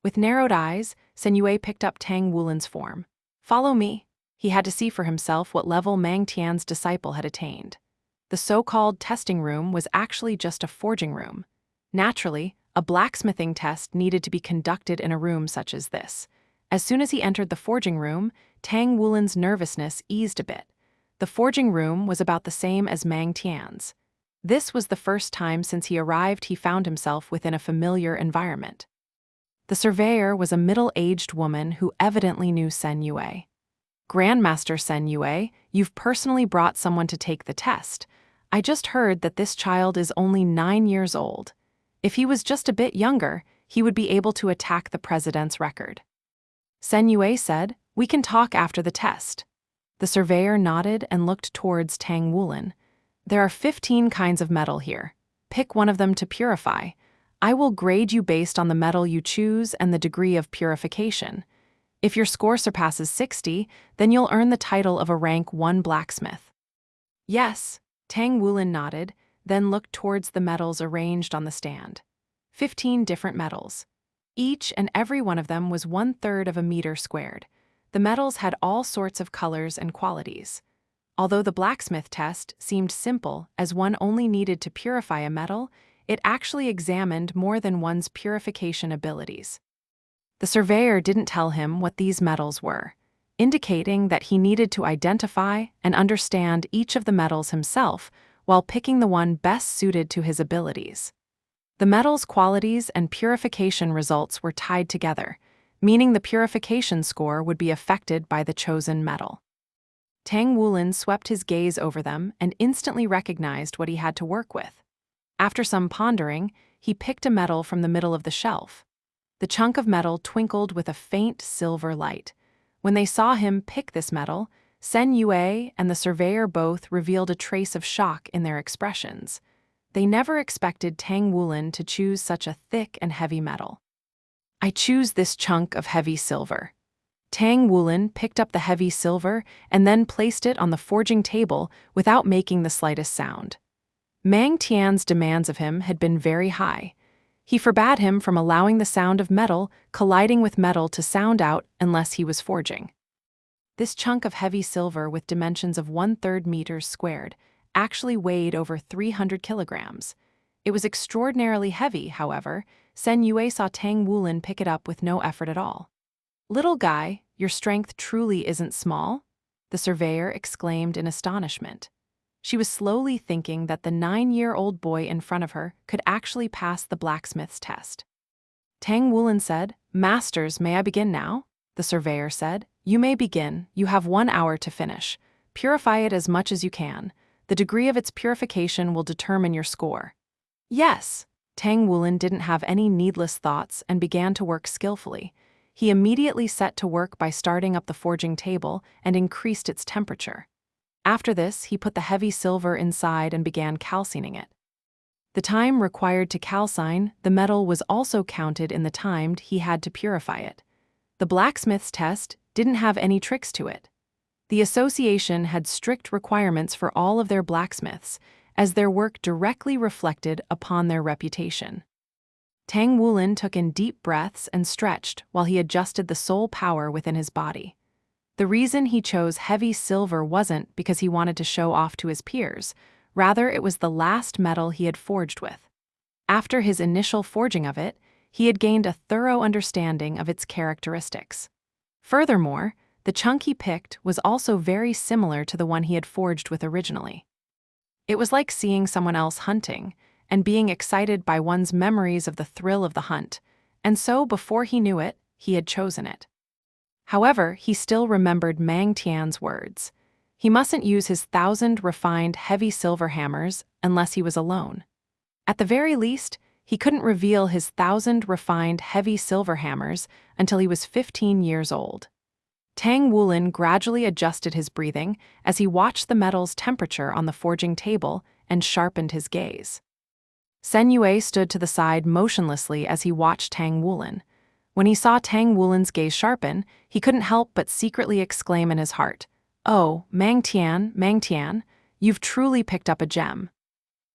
With narrowed eyes, Sen Yue picked up Tang Wulin's form. "Follow me." He had to see for himself what level Mang Tian's disciple had attained. The so-called testing room was actually just a forging room. Naturally, a blacksmithing test needed to be conducted in a room such as this. As soon as he entered the forging room, Tang Wulin's nervousness eased a bit. The forging room was about the same as Mang Tian's. This was the first time since he arrived he found himself within a familiar environment. The surveyor was a middle-aged woman who evidently knew Sen Yue. "Grandmaster Sen Yue, you've personally brought someone to take the test. I just heard that this child is only 9 years old. If he was just a bit younger, he would be able to attack the president's record." Sen Yue said, "We can talk after the test." The surveyor nodded and looked towards Tang Wulin. "There are 15 kinds of metal here. Pick one of them to purify. I will grade you based on the metal you choose and the degree of purification. If your score surpasses 60, then you'll earn the title of a rank 1 blacksmith." "Yes," Tang Wulin nodded, then looked towards the metals arranged on the stand. 15 different metals. Each and every one of them was 1/3 of a meter squared. The metals had all sorts of colors and qualities. Although the blacksmith test seemed simple as one only needed to purify a metal, it actually examined more than one's purification abilities. The surveyor didn't tell him what these metals were, indicating that he needed to identify and understand each of the metals himself while picking the one best suited to his abilities. The metal's qualities and purification results were tied together, meaning the purification score would be affected by the chosen metal. Tang Wulin swept his gaze over them and instantly recognized what he had to work with. After some pondering, he picked a metal from the middle of the shelf. The chunk of metal twinkled with a faint silver light. When they saw him pick this metal, Sen Yue and the surveyor both revealed a trace of shock in their expressions. They never expected Tang Wulin to choose such a thick and heavy metal. "I choose this chunk of heavy silver." Tang Wulin picked up the heavy silver and then placed it on the forging table without making the slightest sound. Mang Tian's demands of him had been very high. He forbade him from allowing the sound of metal colliding with metal to sound out unless he was forging. This chunk of heavy silver with dimensions of 1/3 meters squared actually weighed over 300 kilograms. It was extraordinarily heavy, however. Sen Yue saw Tang Wulin pick it up with no effort at all. "Little guy, your strength truly isn't small?" the surveyor exclaimed in astonishment. She was slowly thinking that the 9-year-old boy in front of her could actually pass the blacksmith's test. Tang Wulin said, "Masters, may I begin now?" The surveyor said, "You may begin. You have 1 hour to finish. Purify it as much as you can. The degree of its purification will determine your score." "Yes." Tang Wulin didn't have any needless thoughts and began to work skillfully. He immediately set to work by starting up the forging table and increased its temperature. After this, he put the heavy silver inside and began calcining it. The time required to calcine the metal was also counted in the time he had to purify it. The blacksmith's test didn't have any tricks to it. The association had strict requirements for all of their blacksmiths, as their work directly reflected upon their reputation. Tang Wulin took in deep breaths and stretched while he adjusted the soul power within his body. The reason he chose heavy silver wasn't because he wanted to show off to his peers. Rather, it was the last metal he had forged with. After his initial forging of it, he had gained a thorough understanding of its characteristics. Furthermore, the chunk he picked was also very similar to the one he had forged with originally. It was like seeing someone else hunting and being excited by one's memories of the thrill of the hunt, and so before he knew it, he had chosen it. However, he still remembered Mang Tian's words. He mustn't use his 1,000 refined heavy silver hammers unless he was alone. At the very least, he couldn't reveal his 1,000 refined heavy silver hammers until he was 15 years old. Tang Wulin gradually adjusted his breathing as he watched the metal's temperature on the forging table and sharpened his gaze. Sen Yue stood to the side motionlessly as he watched Tang Wulin. When he saw Tang Wulin's gaze sharpen, he couldn't help but secretly exclaim in his heart, "Oh, Mang Tian, you've truly picked up a gem."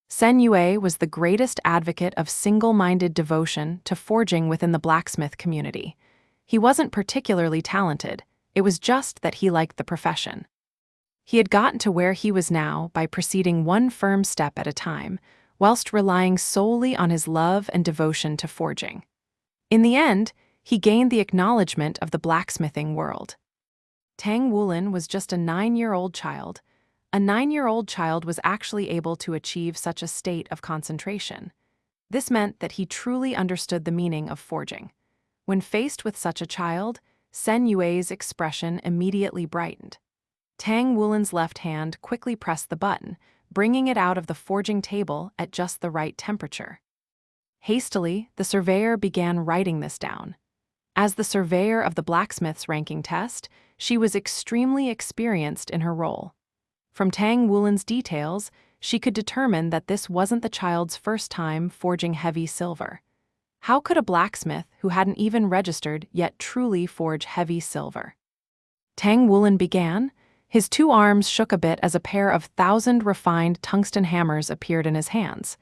Sen Yue was the greatest advocate of single-minded devotion to forging within the blacksmith community. He wasn't particularly talented, it was just that he liked the profession. He had gotten to where he was now by proceeding one firm step at a time, whilst relying solely on his love and devotion to forging. In the end, he gained the acknowledgement of the blacksmithing world. Tang Wulin was just a 9-year-old child. A 9-year-old child was actually able to achieve such a state of concentration. This meant that he truly understood the meaning of forging. When faced with such a child, Sen Yue's expression immediately brightened. Tang Wulin's left hand quickly pressed the button, bringing it out of the forging table at just the right temperature. Hastily, the surveyor began writing this down. As the surveyor of the blacksmith's ranking test, she was extremely experienced in her role. From Tang Wulin's details, she could determine that this wasn't the child's first time forging heavy silver. How could a blacksmith who hadn't even registered yet truly forge heavy silver? Tang Wulin began. His 2 arms shook a bit as a pair of 1,000 refined tungsten hammers appeared in his hands.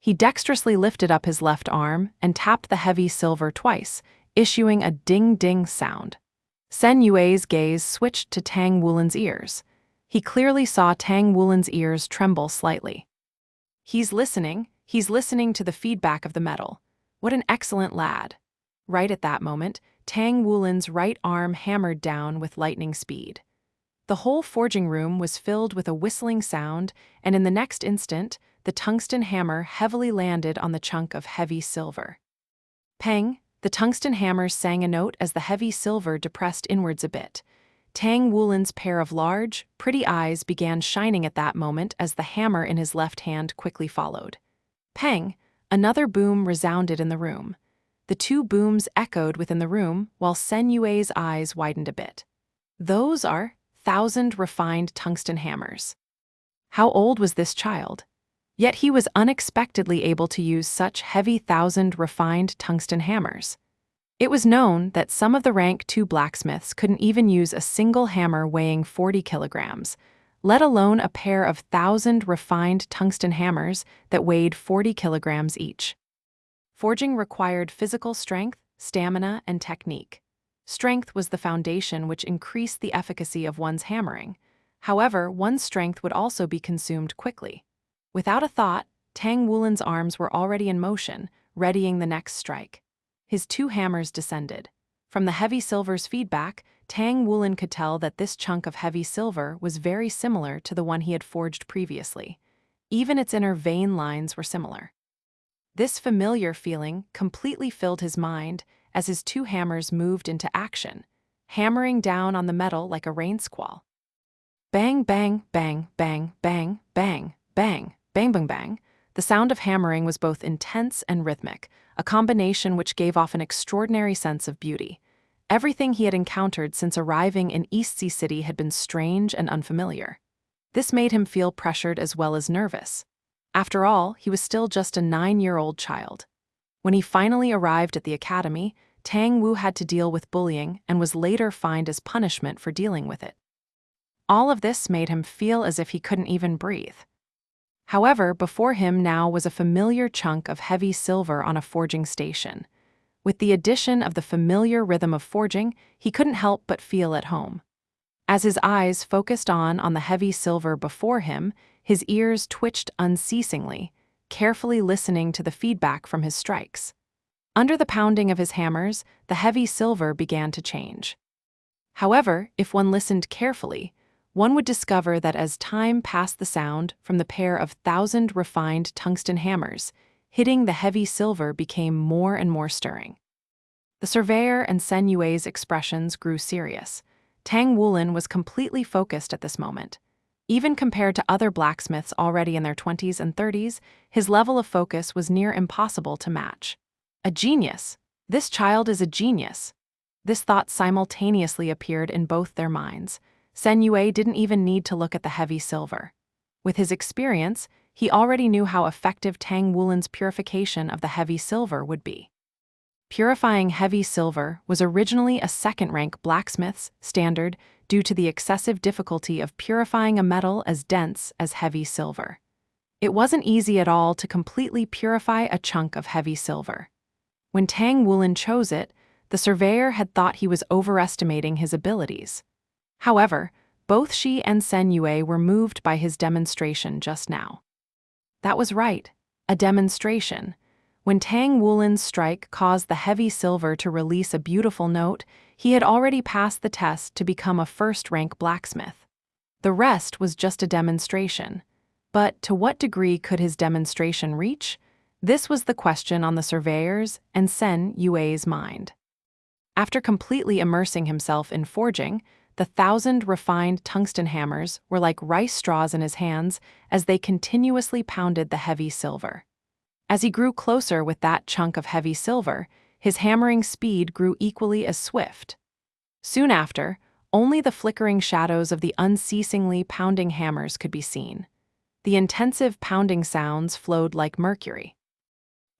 He dexterously lifted up his left arm and tapped the heavy silver twice, issuing a ding-ding sound. Sen Yue's gaze switched to Tang Wulin's ears. He clearly saw Tang Wulin's ears tremble slightly. He's listening to the feedback of the metal. What an excellent lad. Right at that moment, Tang Wulin's right arm hammered down with lightning speed. The whole forging room was filled with a whistling sound, and in the next instant, the tungsten hammer heavily landed on the chunk of heavy silver. Peng! The tungsten hammer sang a note as the heavy silver depressed inwards a bit. Tang Wulin's pair of large, pretty eyes began shining at that moment as the hammer in his left hand quickly followed. Peng! Another boom resounded in the room. The 2 booms echoed within the room while Sen Yue's eyes widened a bit. Those are 1,000 refined tungsten hammers. How old was this child? Yet he was unexpectedly able to use such heavy 1,000 refined tungsten hammers. It was known that some of the rank 2 blacksmiths couldn't even use a single hammer weighing 40 kilograms, let alone a pair of 1,000 refined tungsten hammers that weighed 40 kilograms each. Forging required physical strength, stamina, and technique. Strength was the foundation which increased the efficacy of one's hammering. However, one's strength would also be consumed quickly. Without a thought, Tang Wulin's arms were already in motion, readying the next strike. His 2 hammers descended. From the heavy silver's feedback, Tang Wulin could tell that this chunk of heavy silver was very similar to the one he had forged previously. Even its inner vein lines were similar. This familiar feeling completely filled his mind as his 2 hammers moved into action, hammering down on the metal like a rain squall. Bang, bang, bang, bang, bang, bang, bang, bang, bang, bang. The sound of hammering was both intense and rhythmic, a combination which gave off an extraordinary sense of beauty. Everything he had encountered since arriving in East Sea City had been strange and unfamiliar. This made him feel pressured as well as nervous. After all, he was still just a 9-year-old child. When he finally arrived at the academy, Tang Wu had to deal with bullying and was later fined as punishment for dealing with it. All of this made him feel as if he couldn't even breathe. However, before him now was a familiar chunk of heavy silver on a forging station. With the addition of the familiar rhythm of forging, he couldn't help but feel at home. As his eyes focused on the heavy silver before him, his ears twitched unceasingly, carefully listening to the feedback from his strikes. Under the pounding of his hammers, the heavy silver began to change. However, if one listened carefully, one would discover that as time passed, the sound from the pair of 1,000 refined tungsten hammers hitting the heavy silver became more and more stirring. The surveyor and Sen Yue's expressions grew serious. Tang Wulin was completely focused at this moment. Even compared to other blacksmiths already in their 20s and 30s, his level of focus was near impossible to match. A genius! This child is a genius! This thought simultaneously appeared in both their minds. Sen Yue didn't even need to look at the heavy silver. With his experience, he already knew how effective Tang Wulin's purification of the heavy silver would be. Purifying heavy silver was originally a second-rank blacksmith's standard due to the excessive difficulty of purifying a metal as dense as heavy silver. It wasn't easy at all to completely purify a chunk of heavy silver. When Tang Wulin chose it, the surveyor had thought he was overestimating his abilities. However, both she and Sen Yue were moved by his demonstration just now. That was right, a demonstration. When Tang Wulin's strike caused the heavy silver to release a beautiful note, he had already passed the test to become a first-rank blacksmith. The rest was just a demonstration. But to what degree could his demonstration reach? This was the question on the surveyor's and Sen Yue's mind. After completely immersing himself in forging, the 1,000 refined tungsten hammers were like rice straws in his hands as they continuously pounded the heavy silver. As he grew closer with that chunk of heavy silver, his hammering speed grew equally as swift. Soon after, only the flickering shadows of the unceasingly pounding hammers could be seen. The intensive pounding sounds flowed like mercury.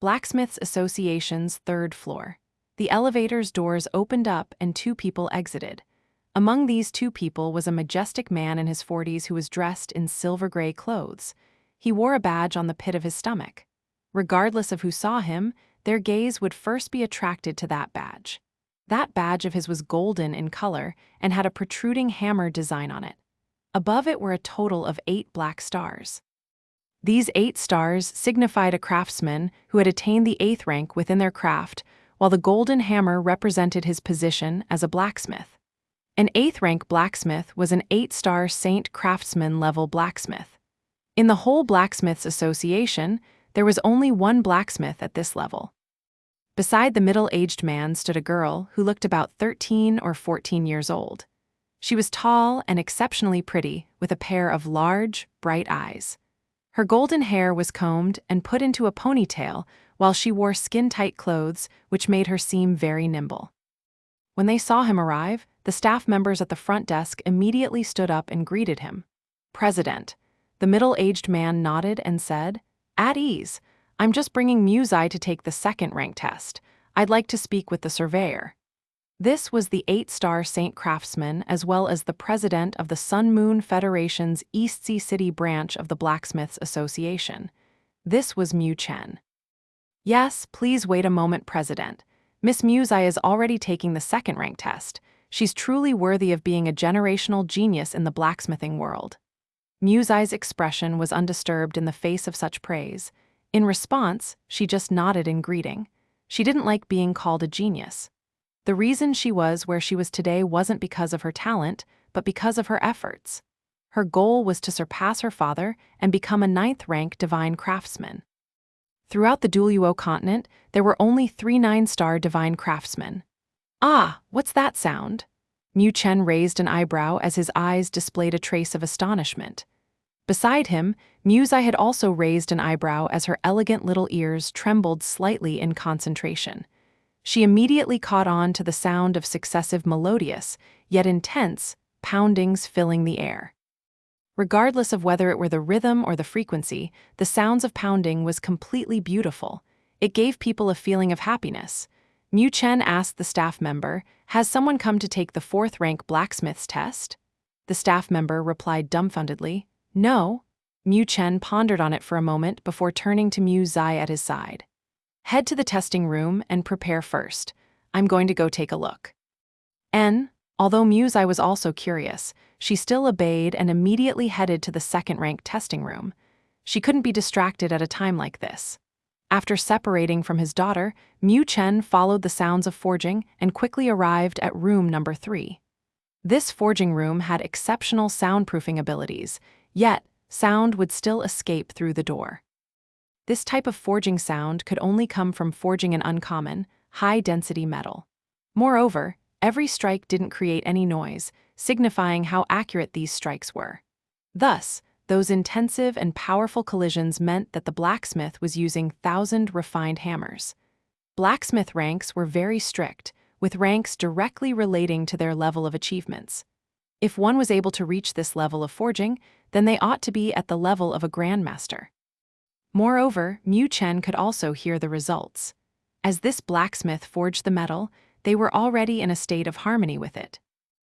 Blacksmiths Association's third floor. The elevator's doors opened up and 2 people exited. Among these 2 people was a majestic man in his 40s who was dressed in silver-gray clothes. He wore a badge on the pit of his stomach. Regardless of who saw him, their gaze would first be attracted to that badge. That badge of his was golden in color and had a protruding hammer design on it. Above it were a total of 8 black stars. These 8 stars signified a craftsman who had attained the 8th rank within their craft, while the golden hammer represented his position as a blacksmith. An 8th rank blacksmith was an 8-star Saint Craftsman level blacksmith. In the whole Blacksmiths Association, there was only 1 blacksmith at this level. Beside the middle-aged man stood a girl who looked about 13 or 14 years old. She was tall and exceptionally pretty, with a pair of large, bright eyes. Her golden hair was combed and put into a ponytail, while she wore skin-tight clothes, which made her seem very nimble. When they saw him arrive, the staff members at the front desk immediately stood up and greeted him. "President." The middle-aged man nodded and said, "At ease. I'm just bringing Wuxia to take the 2nd rank test. I'd like to speak with the surveyor." This was the 8-star Saint Craftsman as well as the president of the Sun Moon Federation's Eastsea City branch of the Blacksmiths Association. This was Mu Chen. "Yes, please wait a moment, President. Miss Wuxia is already taking the 2nd rank test. She's truly worthy of being a generational genius in the blacksmithing world." Wuxia's expression was undisturbed in the face of such praise. In response, she just nodded in greeting. She didn't like being called a genius. The reason she was where she was today wasn't because of her talent, but because of her efforts. Her goal was to surpass her father and become a 9th-rank divine craftsman. Throughout the Duluo continent, there were only 3 9-star divine craftsmen. "Ah, what's that sound?" Mu Chen raised an eyebrow as his eyes displayed a trace of astonishment. Beside him, Wuxia had also raised an eyebrow as her elegant little ears trembled slightly in concentration. She immediately caught on to the sound of successive melodious, yet intense, poundings filling the air. Regardless of whether it were the rhythm or the frequency, the sounds of pounding was completely beautiful. It gave people a feeling of happiness. Mu Chen asked the staff member, "Has someone come to take the 4th rank blacksmith's test?" The staff member replied dumbfoundedly, "No." Mu Chen pondered on it for a moment before turning to Wuxia at his side. "Head to the testing room and prepare first. I'm going to go take a look." Although Wuxia was also curious, she still obeyed and immediately headed to the 2nd rank testing room. She couldn't be distracted at a time like this. After separating from his daughter, Mu Chen followed the sounds of forging and quickly arrived at room number 3. This forging room had exceptional soundproofing abilities, yet sound would still escape through the door. This type of forging sound could only come from forging an uncommon, high-density metal. Moreover, every strike didn't create any noise, signifying how accurate these strikes were. Thus, those intensive and powerful collisions meant that the blacksmith was using 1,000 refined hammers. Blacksmith ranks were very strict, with ranks directly relating to their level of achievements. If one was able to reach this level of forging, then they ought to be at the level of a grandmaster. Moreover, Mu Chen could also hear the results. As this blacksmith forged the metal, they were already in a state of harmony with it.